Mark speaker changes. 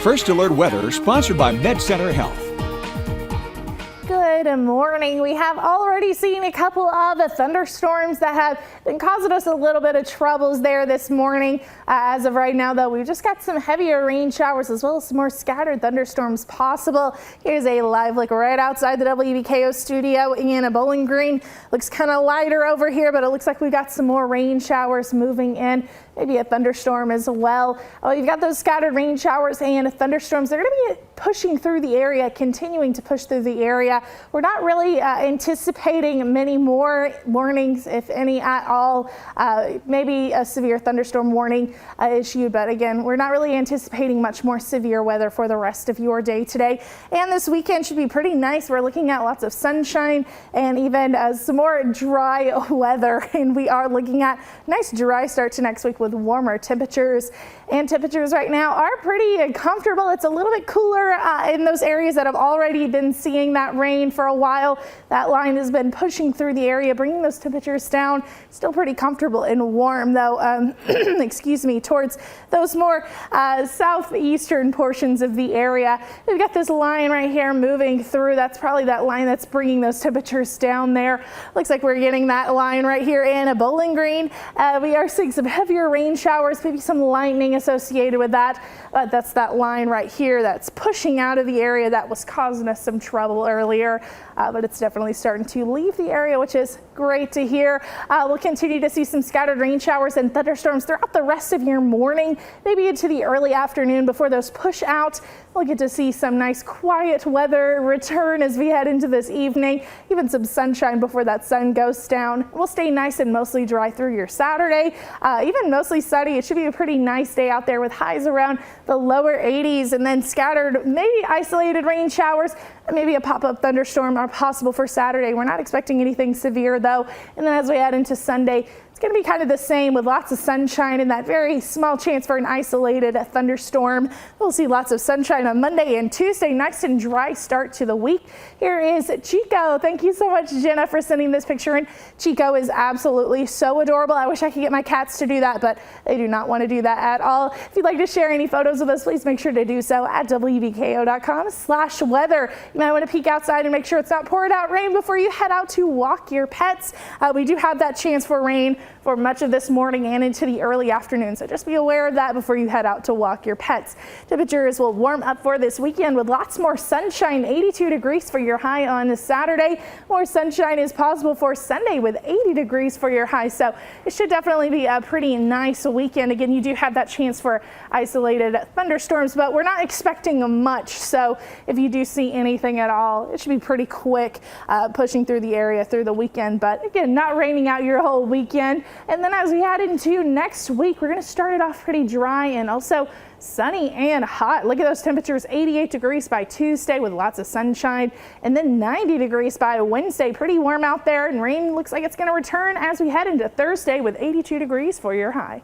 Speaker 1: First Alert Weather, sponsored by MedCenter Health.
Speaker 2: Good morning. We have already seen a couple of thunderstorms that have been causing us a little bit of troubles there this morning. As of right now, though, we've just got some heavier rain showers as well as some more scattered thunderstorms possible. Here's a live look right outside the WBKO studio in Bowling Green. Looks kind of lighter over here, but it looks like we got some more rain showers moving in. Maybe a thunderstorm as well. Oh, you've got those scattered rain showers and thunderstorms. They're going to be pushing through the area, continuing to push through the area. We're not really anticipating many more warnings, if any at all. Maybe a severe thunderstorm warning issued, but again, we're not really anticipating much more severe weather for the rest of your day today. And this weekend should be pretty nice. We're looking at lots of sunshine and even some more dry weather. And we are looking at a nice dry start to next week with warmer temperatures. And temperatures right now are pretty comfortable. It's a little bit cooler in those areas that have already been seeing that rain for a while. That line has been pushing through the area, bringing those temperatures down. Still pretty comfortable and warm, though, excuse me, towards those more southeastern portions of the area. We've got this line right here moving through. That's probably that line that's bringing those temperatures down there. Looks like we're getting that line right here in Bowling Green. We are seeing some heavier rain showers, maybe some lightning associated with that. That's that line right here that's pushing out of the area that was causing us some trouble earlier, but it's definitely starting to leave the area, which is great to hear. We'll continue to see some scattered rain showers and thunderstorms throughout the rest of your morning, maybe into the early afternoon before those push out. We'll get to see some nice quiet weather return as we head into this evening, even some sunshine before that sun goes down. We'll stay nice and mostly dry through your Saturday, even mostly sunny. It should be a pretty nice day out there with highs around the lower 80s, and then scattered, maybe isolated rain showers, maybe a pop-up thunderstorm are possible for Saturday. We're not expecting anything severe though. And then as we head into Sunday, it's going to be kind of the same with lots of sunshine and that very small chance for an isolated thunderstorm. We'll see lots of sunshine on Monday and Tuesday. Nice and dry start to the week. Here is Chico. Thank you so much, Jenna, for sending this picture in. Chico is absolutely so adorable. I wish I could get my cats to do that, but they do not want to do that at all. If you'd like to share any photos with us, please make sure to do so at WBKO.com/weather. You might want to peek outside and make sure it's not pouring out rain before you head out to walk your pets. We do have that chance for rain for much of this morning and into the early afternoon. So just be aware of that before you head out to walk your pets. Temperatures will warm up for this weekend with lots more sunshine, 82 degrees for your high on this Saturday. More sunshine is possible for Sunday with 80 degrees for your high. So it should definitely be a pretty nice weekend. Again, you do have that chance for isolated thunderstorms, but we're not expecting much. So if you do see anything at all, it should be pretty quick pushing through the area through the weekend. But again, not raining out your whole weekend. And then as we head into next week, we're going to start it off pretty dry and also sunny and hot. Look at those temperatures, 88 degrees by Tuesday with lots of sunshine, and then 90 degrees by Wednesday. Pretty warm out there, and rain looks like it's going to return as we head into Thursday with 82 degrees for your high.